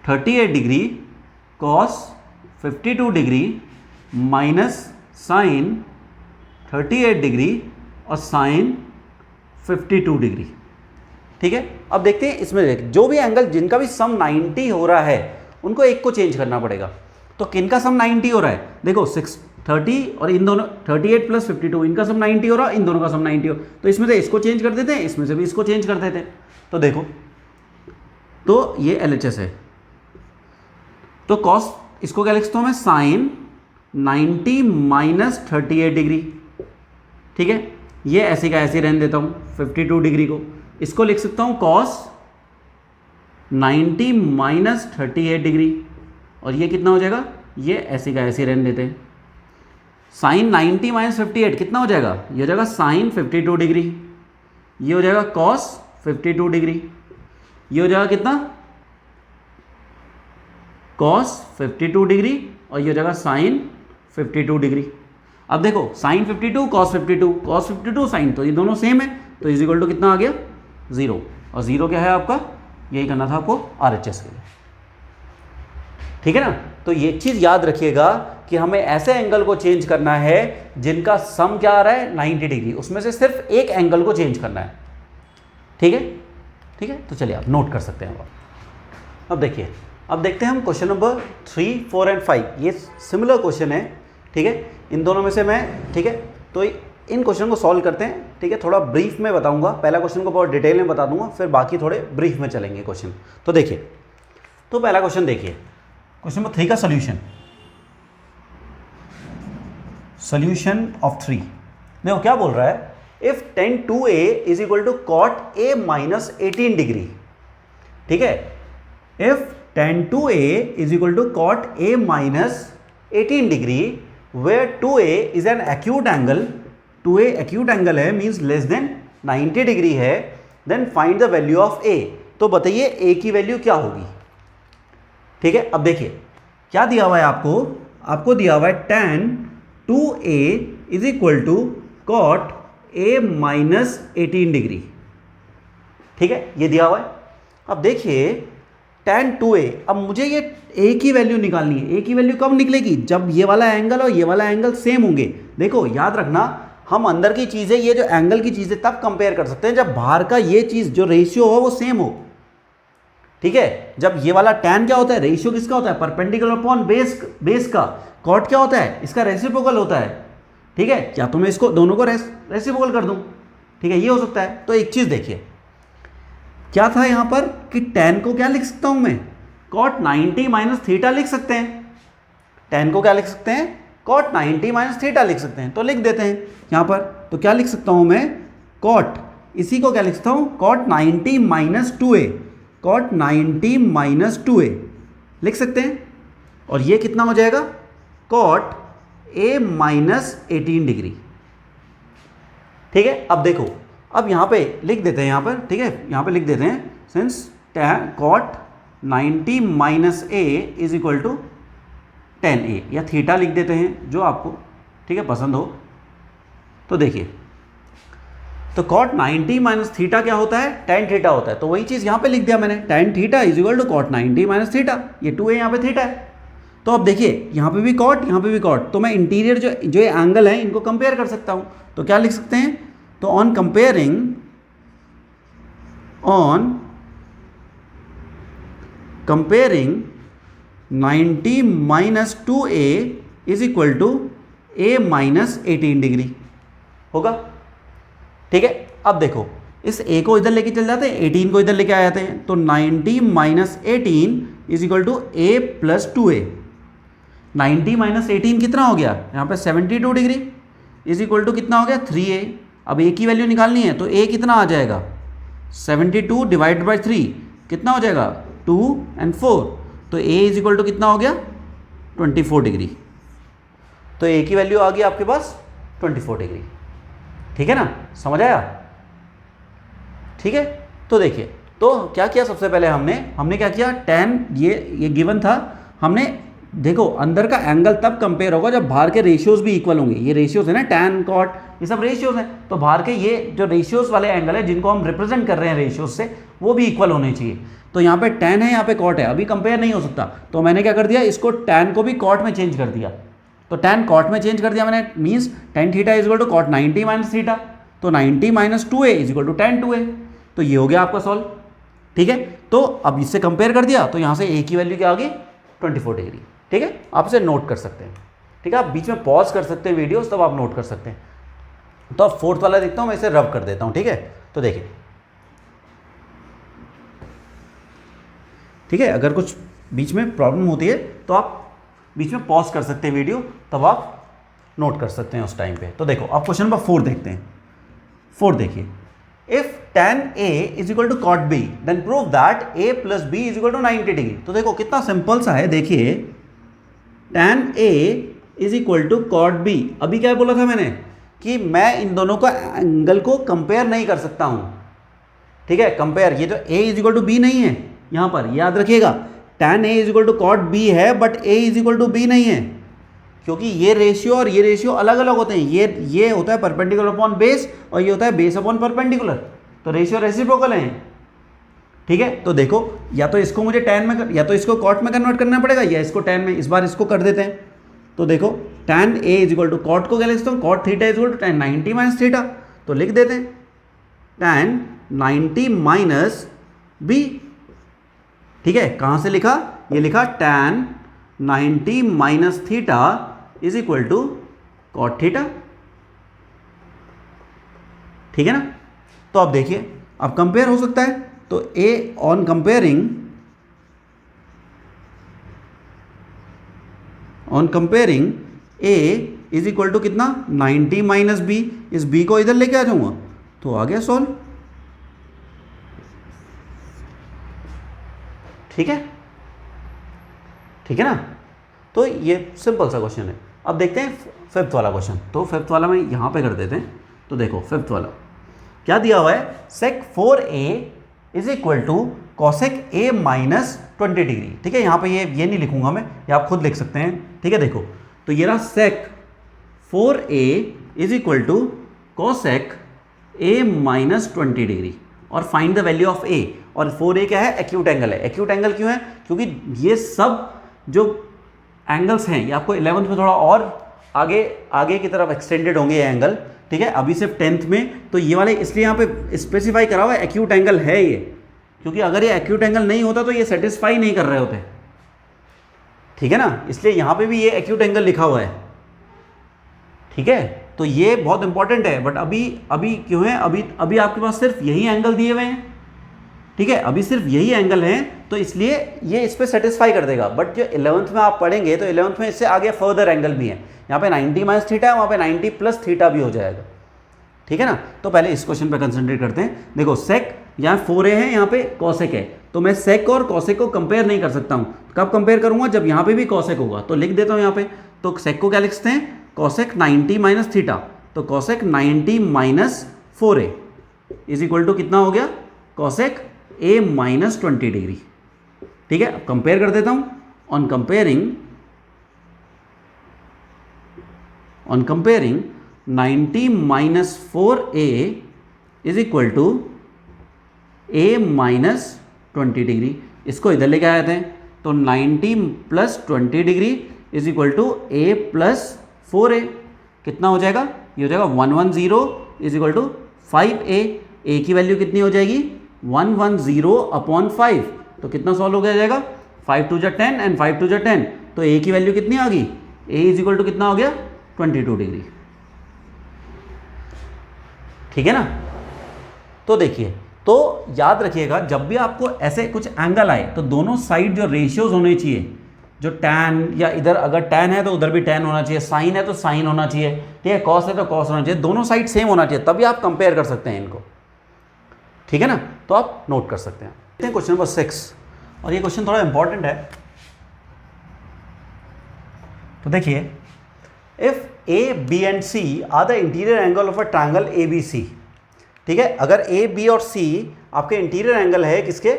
38 degree, cos 52 degree minus sin 38 degree और sin 52 डिग्री। ठीक है, अब देखते हैं इसमें जो भी एंगल जिनका भी सम 90 हो रहा है उनको एक को चेंज करना पड़ेगा। तो किनका सम 90 हो रहा है, देखो 630 और इन दोनों 38 प्लस 52, इनका सम 90 हो रहा है, इन दोनों का सम 90 हो, तो इसमें से इसको चेंज कर देते हैं, इसमें से भी इसको चेंज कर देते हैं। तो देखो, तो ये LHS है। तो cos, इसको क्या लिख सकता हूँ मैं, sin 90 माइनस 38 डिग्री। ठीक है, ये ऐसे का ऐसे रहने देता हूँ 52 डिग्री को। इसको लिख सकता हूँ cos 90 माइनस 38 डिग्री और ये कितना हो जाएगा, ये ऐसे का ऐसे रहने देते हैं। sin 90 माइनस 58 कितना हो जाएगा, ये हो जाएगा sin 52 डिग्री। ये हो जाएगा cos 52 डिग्री, ये हो जाएगा कितना cos 52 डिग्री, और ये हो जाएगा sin 52 डिग्री। अब देखो sin 52 cos 52 sin, तो ये दोनों सेम है, तो इज इक्वल टू कितना आ गया 0, और 0 क्या है आपका, यही करना था आपको RHS के लिए, ठीक है ना। तो ये चीज़ याद रखिएगा कि हमें ऐसे एंगल को चेंज करना है जिनका सम क्या आ रहा है 90 डिग्री, उसमें से सिर्फ एक एंगल को चेंज करना है, ठीक है, ठीक है। तो चलिए आप नोट कर सकते हैं। अब देखिए, अब देखते हैं हम क्वेश्चन नंबर 3, 4 एंड 5। ये सिमिलर क्वेश्चन है, ठीक है, इन दोनों में से मैं, ठीक है, तो इन क्वेश्चन को सॉल्व करते हैं, ठीक है। थोड़ा ब्रीफ में बताऊंगा, पहला क्वेश्चन को बहुत डिटेल में बता दूंगा, फिर बाकी थोड़े ब्रीफ में चलेंगे क्वेश्चन। तो देखिए, तो पहला क्वेश्चन देखिए, क्वेश्चन नंबर 3 का सोल्यूशन ऑफ 3। देखो क्या बोल रहा है, if tan 2a is equal to cot a minus 18 degree, ठीक है, if tan 2a is equal to cot a minus 18 degree where 2a is an acute angle, 2a acute angle है, means less than 90 degree है, then find the value of a। तो बताइए a की value क्या होगी, ठीक है। अब देखिए क्या दिया हुआ है आपको दिया हुआ है tan 2a is equal to cot a minus 18 degree, ठीक है, ये दिया हुआ है। अब देखिए tan 2a, अब मुझे ये a की वैल्यू निकालनी है। a की वैल्यू कब निकलेगी, जब ये वाला एंगल और ये वाला एंगल सेम होंगे। देखो याद रखना, हम अंदर की चीज़ें, ये जो एंगल की चीज़ें तब कंपेयर कर सकते हैं जब बाहर का ये चीज़ जो रेशियो हो वो सेम हो, ठीक है। जब ये वाला tan क्या होता है, रेशियो किसका होता है, परपेंडिकुलर अपॉन बेस का। cot क्या होता है, इसका रेसिप्रोकल होता है, ठीक है। क्या तो मैं इसको दोनों को रेसिप्रोकल कर दूं, ठीक है, ये हो सकता है। तो एक चीज़ देखिए क्या था यहाँ पर कि tan को क्या लिख सकता हूँ मैं, cot 90 माइनस थीटा लिख सकते हैं। tan को क्या लिख सकते हैं, cot 90 माइनस थीटा लिख सकते हैं। तो लिख देते हैं यहाँ पर, तो क्या लिख सकता हूँ मैं, cot, इसी को क्या लिख सकता हूँ, cot 90 minus 2a, cot 90 minus 2a लिख सकते हैं। और ये कितना हो जाएगा, cot a माइनस 18 डिग्री, ठीक है। अब देखो, अब यहाँ पे लिख देते हैं, यहाँ पर, ठीक है, यहाँ पे लिख देते हैं, since cot 90 minus a is equal to tan a, या थीटा लिख देते हैं जो आपको, ठीक है, पसंद हो। तो देखिए, तो cot 90 माइनस थीटा क्या होता है, tan थीटा होता है। तो वही चीज़ यहाँ पे लिख दिया मैंने, tan theta is equal to cot 90 minus theta, ये 2a यहाँ पे थीटा है। तो अब देखिए यहाँ पे भी cot, यहाँ पे भी cot, तो मैं इंटीरियर जो एंगल है इनको कंपेयर कर सकता हूँ। तो क्या लिख सकते हैं, तो on comparing 90 minus 2a is equal to a minus 18 degree होगा, ठीक है। अब देखो इस a को इधर लेके चल जाते हैं, 18 को इधर लेके आ जाते हैं, तो 90 minus 18 is equal to a plus 2a। 90 minus 18 कितना हो गया, यहाँ पे 72 डिग्री इज इक्वल टू कितना हो गया 3a। अब a की वैल्यू निकालनी है, तो a कितना आ जाएगा, 72 डिवाइड बाई 3 कितना हो जाएगा 2 एंड 4, तो a इज इक्वल टू कितना हो गया 24 डिग्री। तो a की वैल्यू आ गई आपके पास 24 डिग्री, ठीक है ना, समझ आया, ठीक है। तो देखिए, तो क्या किया, सबसे पहले हमने क्या किया, tan ये गिवन था, हमने देखो अंदर का एंगल तब कंपेयर होगा जब बाहर के रेशियोज भी इक्वल होंगे। ये रेशियोज है ना, tan cot, ये सब रेशियोज हैं, तो बाहर के ये जो रेशियोज वाले एंगल है जिनको हम रिप्रेजेंट कर रहे हैं रेशियोज से, वो भी इक्वल होने चाहिए। तो यहाँ पे tan है, यहाँ पे cot है, अभी कंपेयर नहीं हो सकता। तो मैंने क्या कर दिया, इसको tan को भी cot में चेंज कर दिया। तो tan cot में चेंज कर दिया मैंने, means tan theta is equal to cot 90 minus theta, तो 90 minus 2a is equal to tan 2a। तो ये हो गया आपका सॉल्व, ठीक है। तो अब इससे कंपेयर कर दिया, तो यहाँ से a की वैल्यू क्या आ गई 24 डिग्री, ठीक है। आप इसे नोट कर सकते हैं, ठीक है, आप बीच में पॉज कर सकते हैं वीडियोस, तब आप नोट कर सकते हैं। तो अब फोर्थ वाला देखता हूँ, मैं इसे रब कर देता हूँ, ठीक है। तो देखिए, ठीक है, अगर कुछ बीच में प्रॉब्लम होती है तो आप बीच में पॉज कर सकते हैं वीडियो, तब आप नोट कर सकते हैं उस टाइम पे। तो देखो अब क्वेश्चन नंबर 4 देखते हैं। 4 देखिए, if tan a is equal to cot b then prove that a plus b is equal to 90 degree. तो देखो कितना सिंपल सा है, देखिए tan a is equal to cot b। अभी क्या बोला था मैंने, कि मैं इन दोनों का एंगल को कंपेयर नहीं कर सकता हूं, ठीक है। कंपेयर, ये जो a is equal to B नहीं है यहां पर, याद रखिएगा tan a is equal to cot b है, but a is equal to b नहीं है, क्योंकि ये रेशियो और ये रेशियो अलग अलग होते हैं। ये होता है परपेंडिकुलर अपॉन बेस और ये होता है बेस अपॉन परपेंडिकुलर, तो रेशियो रेसिप्रोकल है, ठीक है। तो देखो, या तो इसको मुझे tan में या तो इसको कॉट में कन्वर्ट करना पड़ेगा या इसको tan में। इस बार इसको कर देते हैं। तो देखो tan a is equal to cot को क्या लिखता हूँ, cot theta is equal to tan 90 minus theta, तो लिख देते हैं tan 90 माइनस b, ठीक है। कहां से लिखा, ये लिखा tan 90 minus theta is equal to cot theta, ठीक है ना। तो अब देखिए, अब कंपेयर हो सकता है, तो a on comparing a is equal to कितना 90 माइनस b, इस b को इधर लेके आ जाऊंगा तो आ गया सॉल्व, ठीक है, ठीक है ना। तो ये सिंपल सा क्वेश्चन है। अब देखते हैं फिफ्थ वाला क्वेश्चन। तो फिफ्थ वाला में यहां पे कर देते हैं। तो देखो फिफ्थ वाला क्या दिया हुआ है, sec 4a is equal to cosec a minus 20 degree, ठीक है। यहाँ पे ये नहीं लिखूंगा मैं, ये आप खुद लिख सकते हैं, ठीक है। देखो तो ये रहा sec 4a is equal to cosec a minus 20 degree, और find the value of a। और 4a क्या है, एक्यूट एंगल है। एक्यूट एंगल क्यों है, क्योंकि ये सब जो एंगल्स हैं ये आपको 11th में थोड़ा और आगे की तरफ एक्सटेंडेड होंगे ये एंगल, ठीक है। अभी सिर्फ 10th में, तो ये वाले इसलिए यहाँ पे स्पेसिफाई करा हुआ है एक्यूट एंगल है ये, क्योंकि अगर ये एक्यूट एंगल नहीं होता तो ये सेटिस्फाई नहीं कर रहे होते, ठीक है ना। इसलिए यहाँ पे भी ये एक्यूट एंगल लिखा हुआ है, ठीक है। तो ये बहुत इंपॉर्टेंट है। बट अभी क्यों है, अभी आपके पास सिर्फ यही एंगल दिए हुए हैं, ठीक है। अभी सिर्फ यही एंगल है, तो इसलिए ये इस पर सेटिस्फाई कर देगा। बट जो 11th में आप पढ़ेंगे तो 11th में इससे आगे फर्दर एंगल भी है। यहाँ पे 90 माइनस थीटा है, वहाँ पे 90 प्लस थीटा भी हो जाएगा, ठीक है ना। तो पहले इस क्वेश्चन पे कंसंट्रेट करते हैं। देखो सेक यहाँ 4a है, यहाँ पे कॉसेक है, तो मैं सेक और कॉसेक को कंपेयर नहीं कर सकता हूँ। कब कंपेयर करूँगा, जब यहाँ पे भी कॉसेक होगा। तो लिख देता हूँ यहाँ पे, तो सेक को क्या लिखते हैं, कॉसेक 90 माइनस थीटा, तो cosec 90 minus 4a is equal to कितना हो गया, कॉसेक a माइनस 20 डिग्री, ठीक है। अब कंपेयर कर देता हूँ। On comparing 90 minus 4a is equal to a minus 20 degree, इसको इधर लेके आए थे, तो 90 plus 20 degree is equal to a plus 4a, कितना हो जाएगा, ये हो जाएगा 110 is equal to 5a। a की वैल्यू कितनी हो जाएगी, 110 अपॉन 5, तो कितना सॉल्व हो गया जाएगा, 5 2 जा 10 एंड 5 2 जा 10, तो a की वैल्यू कितनी आ गई, a इज इक्वल टू कितना हो गया, 22 डिग्री, ठीक है ना। तो देखिए, तो याद रखिएगा जब भी आपको ऐसे कुछ एंगल आए तो दोनों साइड जो रेशियोज होने चाहिए, जो tan, या इधर अगर tan है तो उधर भी tan होना चाहिए, साइन है तो साइन होना चाहिए, ठीक है, कॉस है तो कॉस होना चाहिए, दोनों साइड सेम होना चाहिए, तभी आप कंपेयर कर सकते हैं इनको, ठीक है ना। तो आप नोट कर सकते हैं। क्वेश्चन नंबर 6, और ये क्वेश्चन थोड़ा इंपॉर्टेंट है। तो देखिए, if a b and c are the interior angle of a triangle ABC, ठीक है। अगर a b और c आपके इंटीरियर एंगल है किसके,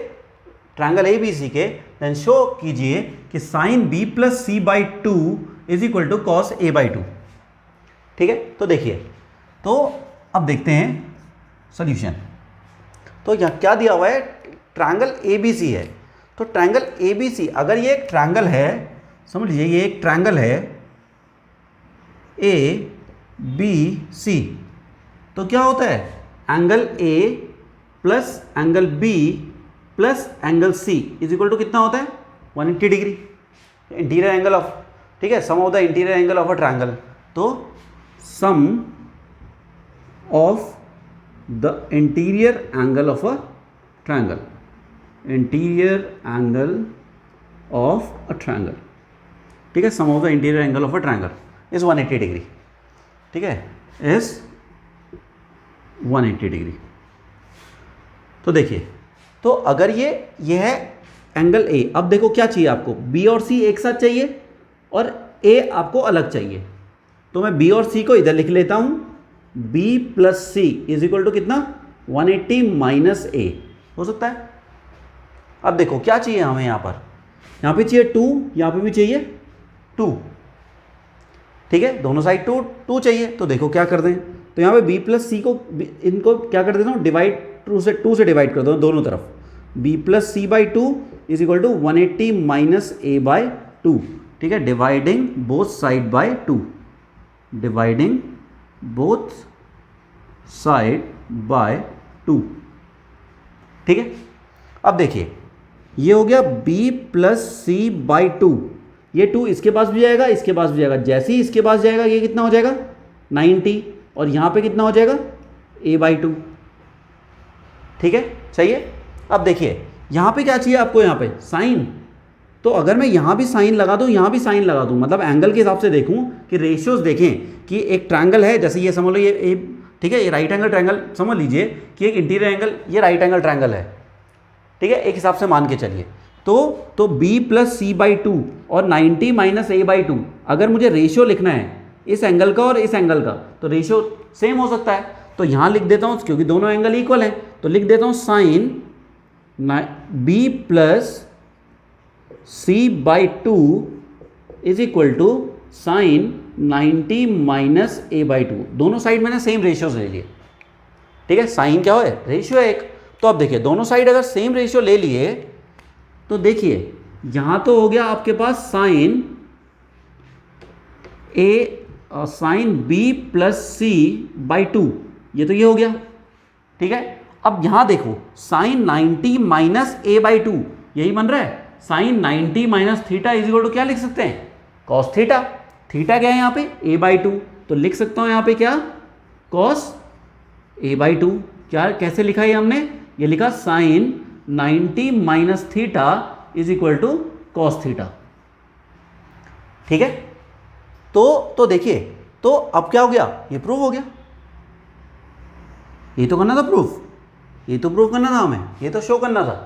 ट्रायंगल ABC के, देन शो कीजिए कि sine b plus c by 2 is equal to cos a by 2, ठीक है। तो देखिए, तो अब देखते हैं सॉल्यूशन। तो यहाँ क्या दिया हुआ है, ट्रायंगल ABC है, तो ट्रायंगल ABC अगर ये एक ट्रायंगल है, समझ लीजिए ये एक ट्रायंगल है ABC, तो क्या होता है, angle A plus angle B plus angle C is equal to कितना होता है, 180 डिग्री, इंटीरियर एंगल ऑफ, ठीक है, sum of the interior angle of a triangle. तो sum of the interior angle of a triangle, interior angle of a triangle, ठीक है, sum of the interior angle of a triangle is 180 degree, ठीक है, is 180 degree. तो देखिए, तो अगर ये है एंगल A, अब देखो क्या चाहिए आपको, B और C एक साथ चाहिए और A आपको अलग चाहिए, तो मैं B और C को इधर लिख लेता हूँ B plus C is equal to कितना 180 माइनस ए हो सकता है। अब देखो क्या चाहिए हमें यहाँ पे चाहिए 2, यहाँ पे भी चाहिए 2, ठीक है, दोनों साइड 2 चाहिए। तो देखो क्या कर दें, तो यहाँ पे बी प्लस सी को इनको क्या कर देता हूँ, डिवाइड 2 से डिवाइड कर दो दोनों तरफ। B plus C by 2 is equal to 180 minus A by 2, ठीक है, dividing both side by 2, dividing both side by 2, ठीक है। अब देखिए ये हो गया b प्लस सी बाई 2, ये 2 इसके पास भी जाएगा, इसके पास भी जाएगा, जैसे ही इसके पास जाएगा ये कितना हो जाएगा 90, और यहाँ पे कितना हो जाएगा a बाई 2, ठीक है, चाहिए। अब देखिए यहाँ पे क्या चाहिए आपको, यहाँ पे साइन, तो अगर मैं यहाँ भी साइन लगा दूँ, यहाँ भी साइन लगा दूँ, मतलब एंगल के हिसाब से देखूँ कि रेशियोज देखें कि एक ट्रायंगल है, जैसे ये समझ लो ये ठीक है, ये राइट एंगल ट्रायंगल समझ लीजिए कि एक इंटीरियर एंगल, ये राइट एंगल ट्रायंगल है, ठीक है, एक हिसाब से मान के चलिए। तो b प्लस सी बाई 2 और 90 माइनस ए बाई 2, अगर मुझे रेशियो लिखना है इस एंगल का और इस एंगल का, तो रेशियो सेम हो सकता है। तो यहाँ लिख देता हूँ, क्योंकि दोनों एंगल इक्वल हैं, तो लिख देता हूँ sine b plus C by 2 is equal to sine 90 minus A by 2। दोनों साइड मैंने सेम रेशियोज ले लिए, ठीक है, साइन क्या है, रेशियो है एक। तो अब देखिए दोनों साइड अगर सेम रेशियो ले लिए तो देखिए यहाँ तो हो गया आपके पास sine b plus C by 2, ये तो ये हो गया, ठीक है। अब यहाँ देखो साइन 90 माइनस ए बाई 2, यही बन रहा है, sine 90 minus theta is equal to क्या लिख सकते हैं, कॉस थीटा। थीटा क्या है यहाँ पे a बाई 2, तो लिख सकता हूँ यहाँ पे क्या, कॉस a बाई 2। क्या कैसे लिखा है हमने, ये लिखा sine 90 minus theta is equal to cos theta, ठीक है। तो देखिए, तो अब क्या हो गया, ये प्रूफ हो गया, ये तो करना था प्रूफ, ये तो प्रूफ करना था हमें, ये तो शो करना था,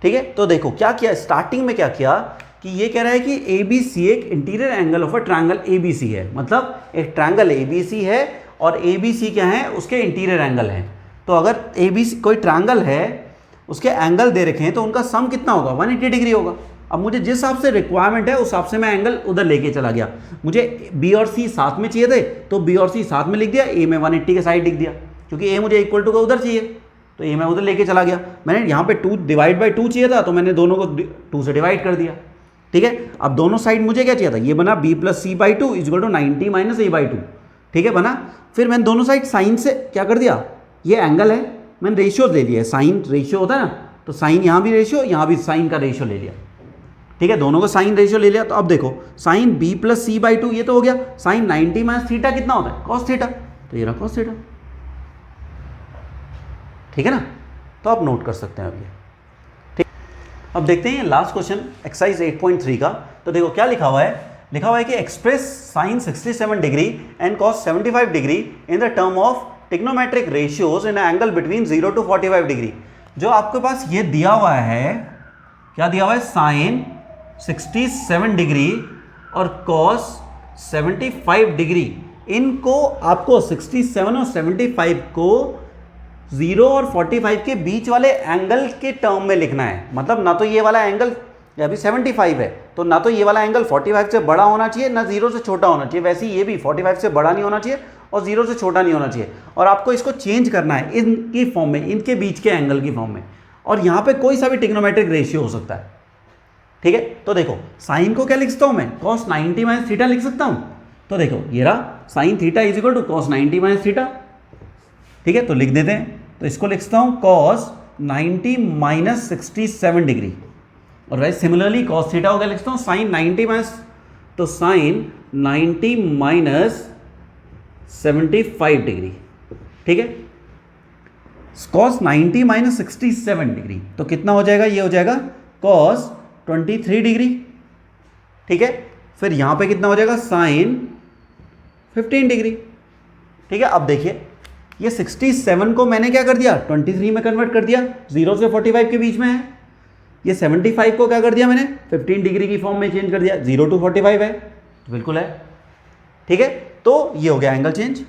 ठीक है। तो देखो क्या किया, स्टार्टिंग में क्या किया कि ये कह रहा है कि ए बी सी एक interior angle of a triangle A B C है, मतलब एक ट्रायंगल ए बी सी है और ए बी सी क्या है, उसके इंटीरियर एंगल हैं। तो अगर ए बी सी कोई ट्रायंगल है, उसके एंगल दे रखे हैं, तो उनका सम कितना होगा, 180 डिग्री होगा। अब मुझे जिस हिसाब से रिक्वायरमेंट है उस हिसाब से मैं एंगल उधर लेके चला गया। मुझे बी और सी साथ में चाहिए थे, तो बी और सी साथ में लिख दिया, ए में 180 के साइड लिख दिया, क्योंकि ए मुझे इक्वल टू का उधर चाहिए, तो ए मैं उधर लेके चला गया। मैंने यहाँ पे 2 डिवाइड बाई 2 चाहिए था, तो मैंने दोनों को 2 से डिवाइड कर दिया, ठीक है। अब दोनों साइड मुझे क्या चाहिए था, ये बना b plus C by 2 equal to 90 minus A by 2, ठीक है, बना। फिर मैंने दोनों साइड साइन से क्या कर दिया, ये एंगल है, मैंने रेशियो ले लिया, साइन रेशियो होता है ना, तो साइन यहाँ भी रेशियो, यहाँ भी साइन का रेशियो ले लिया, ठीक है, दोनों को साइन रेशियो ले लिया। तो अब देखो sine b plus C by 2 ये तो हो गया, साइन 90 माइनस थीटा कितना होता है, कॉस थीटा, तो ये रहा कॉस थीटा, ठीक है ना। तो आप नोट कर सकते हैं अब ये, ठीक। अब देखते हैं लास्ट क्वेश्चन एक्सरसाइज 8.3 का। तो देखो क्या लिखा हुआ है कि express sine 67 degree and cos 75 degree in the term of trigonometric ratios in angle between 0 to 45 degree. जो आपके पास ये दिया हुआ है, क्या दिया हुआ है, साइन 67 डिग्री और कॉस 75 डिग्री, इनको आपको 67 और 75 को 0 और 45 के बीच वाले एंगल के टर्म में लिखना है। मतलब ना तो ये वाला एंगल अभी 75 है, तो ना तो ये वाला एंगल 45 से बड़ा होना चाहिए, ना 0 से छोटा होना चाहिए, वैसे ही ये भी 45 से बड़ा नहीं होना चाहिए और 0 से छोटा नहीं होना चाहिए। और आपको इसको चेंज करना है इनकी फॉर्म में, इनके बीच के एंगल की फॉर्म में, और यहाँ पे कोई सा भी ट्रिग्नोमेट्रिक रेशियो हो सकता है, ठीक है। तो देखो साइन को क्या लिख सकता हूँ मैं, कॉस 90 माइनस थीटा लिख सकता हूँ। तो देखो ये रहा sine theta is equal to cos 90 minus theta, ठीक है, तो लिख देते हैं। तो इसको लिख सकता हूँ कॉस 90 माइनस 67 डिग्री, और वैसे सिमिलरली कॉस थीटा हो गया, लिखता हूँ साइन 90 माइनस, तो साइन 90 माइनस 75 डिग्री, ठीक है, कॉस 90 माइनस 67 डिग्री, तो कितना हो जाएगा, ये हो जाएगा कॉस 23 डिग्री, ठीक है। फिर यहाँ पे कितना हो जाएगा, साइन 15 डिग्री, ठीक है। अब देखिए ये 67 को मैंने क्या कर दिया, 23 में कन्वर्ट कर दिया, 0 से 45 के बीच में है। ये 75 को क्या कर दिया मैंने, 15 डिग्री की फॉर्म में चेंज कर दिया, 0 to 45 है, तो बिल्कुल है, ठीक है। तो ये हो गया एंगल चेंज,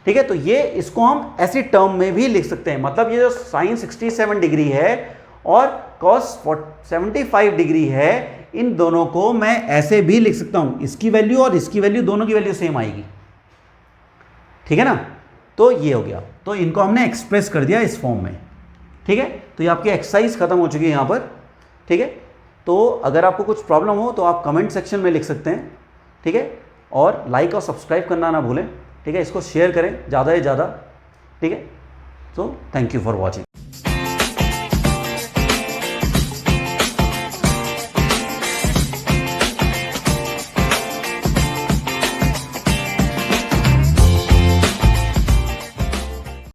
ठीक है, तो ये इसको हम ऐसी टर्म में भी लिख सकते हैं, मतलब ये जो साइन 67 डिग्री है और कॉस 75 डिग्री है, इन दोनों को मैं ऐसे भी लिख सकता हूं, इसकी वैल्यू और इसकी वैल्यू दोनों की वैल्यू सेम आएगी, ठीक है ना। तो ये हो गया, तो इनको हमने एक्सप्रेस कर दिया इस फॉर्म में, ठीक है। तो ये आपकी एक्सरसाइज खत्म हो चुकी है यहां पर, ठीक है। तो अगर आपको कुछ प्रॉब्लम हो तो आप कमेंट सेक्शन में लिख सकते हैं, ठीक है। और लाइक और सब्सक्राइब करना ना भूलें, ठीक है। इसको शेयर करें ज़्यादा से ज़्यादा, ठीक है। So thank you for watching.